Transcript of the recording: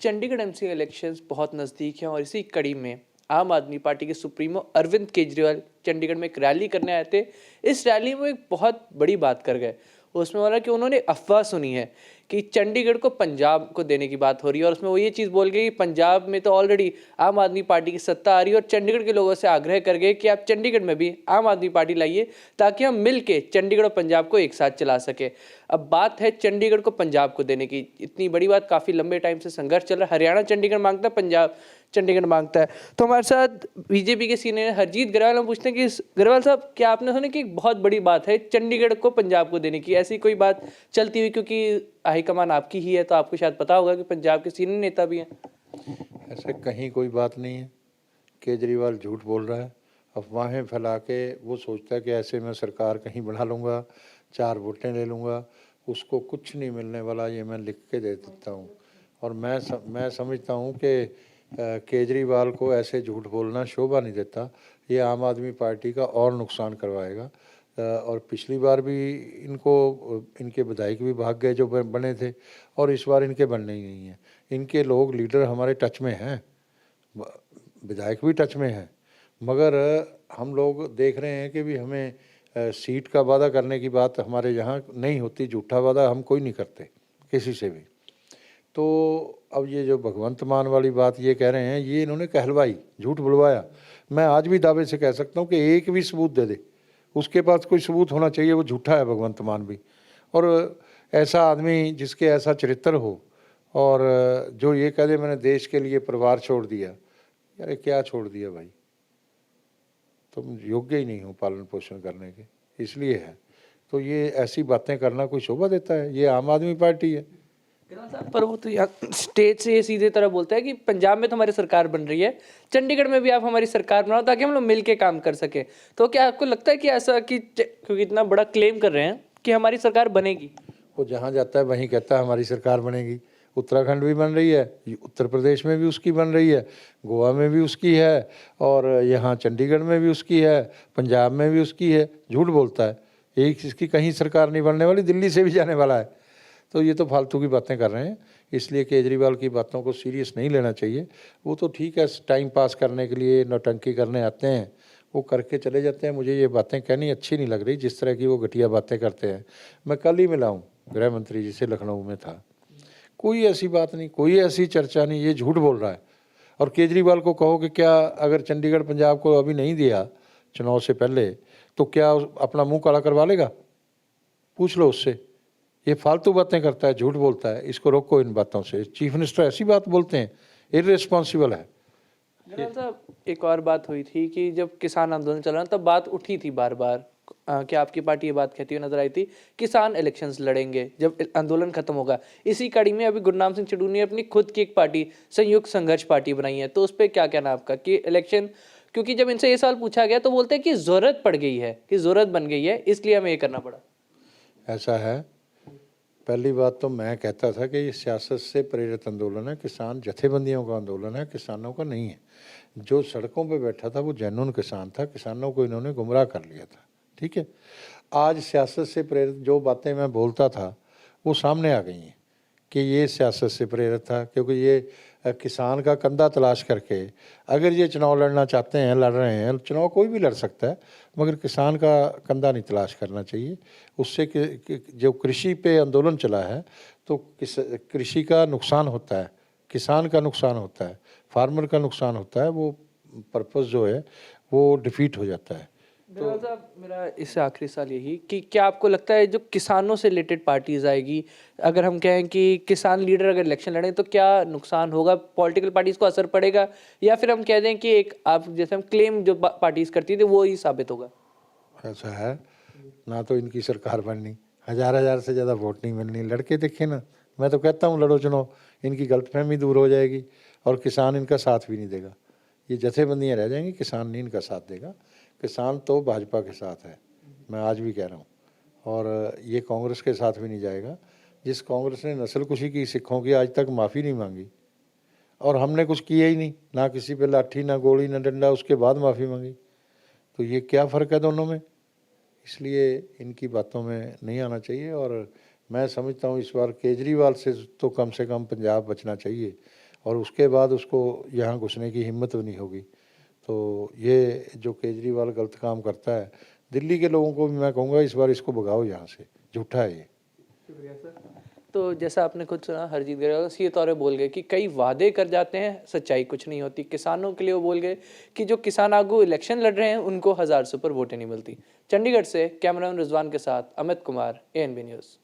Chandigarh MC elections बहुत नज़दीक हैं और इसी कड़ी में आम आदमी पार्टी के सुप्रीमो अरविंद केजरीवाल चंडीगढ़ में एक रैली करने आए थे। इस रैली में एक बहुत बड़ी बात कर गए। उसमें बोला कि उन्होंने अफवाह सुनी है कि चंडीगढ़ को पंजाब को देने की बात हो रही है और उसमें वो ये चीज़ बोल गए कि पंजाब में तो ऑलरेडी आम आदमी पार्टी की सत्ता आ रही है और चंडीगढ़ के लोगों से आग्रह कर गए कि आप चंडीगढ़ में भी आम आदमी पार्टी लाइए ताकि हम मिल के चंडीगढ़ और पंजाब को एक साथ चला सके। अब बात है चंडीगढ़ को पंजाब को देने की। इतनी बड़ी बात, काफ़ी लंबे टाइम से संघर्ष चल रहा है। हरियाणा चंडीगढ़ मांगता है, पंजाब चंडीगढ़ मांगता है। तो हमारे साथ बीजेपी के सीनियर हरजीत ग्रेवाल, हम पूछते हैं कि ग्रेवाल साहब, क्या आपने सुना कि एक बहुत बड़ी बात है चंडीगढ़ को पंजाब को देने की? ऐसी कोई बात चलती हुई, क्योंकि हाईकमान आपकी ही है तो आपको शायद पता होगा कि पंजाब के सीनियर नेता भी हैं। ऐसे कहीं कोई बात नहीं है। केजरीवाल झूठ बोल रहा है, अफवाहें फैला के वो सोचता है कि ऐसे मैं सरकार कहीं बना लूँगा, 4 वोटें ले लूँगा। उसको कुछ नहीं मिलने वाला, ये मैं लिख के दे देता हूँ। और मैं समझता हूँ कि केजरीवाल को ऐसे झूठ बोलना शोभा नहीं देता। ये आम आदमी पार्टी का और नुकसान करवाएगा। और पिछली बार भी इनके विधायक भी भाग गए जो बने थे, और इस बार इनके बनने ही नहीं हैं। इनके लोग लीडर हमारे टच में हैं, विधायक भी टच में हैं, मगर हम लोग देख रहे हैं कि भी हमें सीट का वादा करने की बात हमारे यहाँ नहीं होती। झूठा वादा हम कोई नहीं करते किसी से भी। तो अब ये जो भगवंत मान वाली बात ये कह रहे हैं, ये इन्होंने कहलवाई, झूठ बुलवाया। मैं आज भी दावे से कह सकता हूँ कि एक भी सबूत दे दे, उसके पास कोई सबूत होना चाहिए, वो झूठा है भगवंत मान भी। और ऐसा आदमी जिसके ऐसा चरित्र हो और जो ये कह दे मैंने देश के लिए परिवार छोड़ दिया, यार क्या छोड़ दिया भाई? तुम योग्य ही नहीं हो पालन पोषण करने के, इसलिए है। तो ये ऐसी बातें करना कोई शोभा देता है? ये आम आदमी पार्टी है। पर वो तो यहाँ स्टेट से ये सीधे तरह बोलता है कि पंजाब में तो हमारी सरकार बन रही है, चंडीगढ़ में भी आप हमारी सरकार बनाओ ताकि हम लोग मिल के काम कर सके। तो क्या आपको लगता है कि ऐसा कि क्योंकि इतना बड़ा क्लेम कर रहे हैं कि हमारी सरकार बनेगी? वो जहाँ जाता है वहीं कहता है हमारी सरकार बनेगी। उत्तराखंड भी बन रही है, उत्तर प्रदेश में भी उसकी बन रही है, गोवा में भी उसकी है, और यहाँ चंडीगढ़ में भी उसकी है, पंजाब में भी उसकी है। झूठ बोलता है। एक इसकी कहीं सरकार नहीं बनने वाली, दिल्ली से भी जाने वाला है। तो ये तो फालतू की बातें कर रहे हैं। इसलिए केजरीवाल की बातों को सीरियस नहीं लेना चाहिए। वो तो ठीक है, टाइम पास करने के लिए नौटंकी करने आते हैं, वो करके चले जाते हैं। मुझे ये बातें कहनी अच्छी नहीं लग रही, जिस तरह की वो घटिया बातें करते हैं। मैं कल ही मिला हूँ गृह मंत्री जी से, लखनऊ में था। कोई ऐसी बात नहीं, कोई ऐसी चर्चा नहीं, ये झूठ बोल रहा है। और केजरीवाल को कहो कि क्या अगर चंडीगढ़ पंजाब को अभी नहीं दिया चुनाव से पहले, तो क्या अपना मुंह काला करवा लेगा? पूछ लो उससे। ये फालतू बातें करता है, झूठ बोलता है। इसको रोको इन बातों से। चीफ मिनिस्टर ऐसी बात बोलते हैं, इररिस्पॉन्सिबल है। साहब, एक और बात हुई थी कि जब किसान आंदोलन चल रहा तब बात उठी थी बार बार कि आपकी पार्टी ये बात कहती हुई नजर आई थी, किसान इलेक्शंस लड़ेंगे जब आंदोलन खत्म होगा। इसी कड़ी में अभी गुरनाम सिंह चड्डू ने अपनी खुद की एक पार्टी संयुक्त संघर्ष पार्टी बनाई है, तो उस पर क्या कहना आपका कि इलेक्शन, क्योंकि जब इनसे ये सवाल पूछा गया तो बोलते हैं कि जरूरत पड़ गई है, कि जरूरत बन गई है, इसलिए हमें ये करना पड़ा। ऐसा है। पहली बात तो मैं कहता था कि ये सियासत से प्रेरित आंदोलन है, किसान जथेबंदियों का आंदोलन है, किसानों का नहीं है। जो सड़कों पे बैठा था वो जेन्युइन किसान था, किसानों को इन्होंने गुमराह कर लिया था। ठीक है। आज सियासत से प्रेरित जो बातें मैं बोलता था वो सामने आ गई हैं कि ये सियासत से प्रेरित था, क्योंकि ये किसान का कंधा तलाश करके अगर ये चुनाव लड़ना चाहते हैं, लड़ रहे हैं। चुनाव कोई भी लड़ सकता है, मगर किसान का कंधा नहीं तलाश करना चाहिए। उससे जो कृषि पे आंदोलन चला है, तो कृषि का नुकसान होता है, किसान का नुकसान होता है, फार्मर का नुकसान होता है। वो पर्पस जो है वो डिफीट हो जाता है। तो साहब, मेरा इससे आखिरी सवाल यही कि क्या आपको लगता है जो किसानों से रिलेटेड पार्टीज आएगी, अगर हम कहें कि किसान लीडर अगर इलेक्शन लड़ें तो क्या नुकसान होगा, पॉलिटिकल पार्टीज को असर पड़ेगा, या फिर हम कह दें कि एक आप जैसे हम क्लेम जो पार्टीज करती थी वो ही साबित होगा? ऐसा है ना, तो इनकी सरकार बननी, हजार से ज़्यादा वोट नहीं मिलनी। लड़के देखे ना, मैं तो कहता हूँ लड़ो चुनाव, इनकी गलतफहमी दूर हो जाएगी और किसान इनका साथ भी नहीं देगा। ये जथेबंदियाँ रह जाएंगी, किसान नहीं इनका साथ देगा। किसान तो भाजपा के साथ है, मैं आज भी कह रहा हूँ। और ये कांग्रेस के साथ भी नहीं जाएगा। जिस कांग्रेस ने नस्लकुशी की सिखों की, आज तक माफ़ी नहीं मांगी, और हमने कुछ किया ही नहीं, ना किसी पे लाठी, ना गोली, ना डंडा, उसके बाद माफ़ी मांगी। तो ये क्या फ़र्क है दोनों में? इसलिए इनकी बातों में नहीं आना चाहिए। और मैं समझता हूँ इस बार केजरीवाल से तो कम पंजाब बचना चाहिए। और उसके बाद उसको यहाँ घुसने की हिम्मत भी नहीं होगी। तो ये जो केजरीवाल गलत काम करता है, दिल्ली के लोगों को भी मैं कहूँगा इस बार इसको भगाओ यहाँ से, झूठा है ये। शुक्रिया सर। तो जैसा आपने खुद सुना, हरजीत ग्रेवाल सीधे तौर पे बोल गए कि कई वादे कर जाते हैं, सच्चाई कुछ नहीं होती। किसानों के लिए वो बोल गए कि जो किसान आगू इलेक्शन लड़ रहे हैं उनको 1000 से ऊपर वोटें नहीं मिलती। चंडीगढ़ से कैमरामैन रिजवान के साथ अमित कुमार, ANB न्यूज़।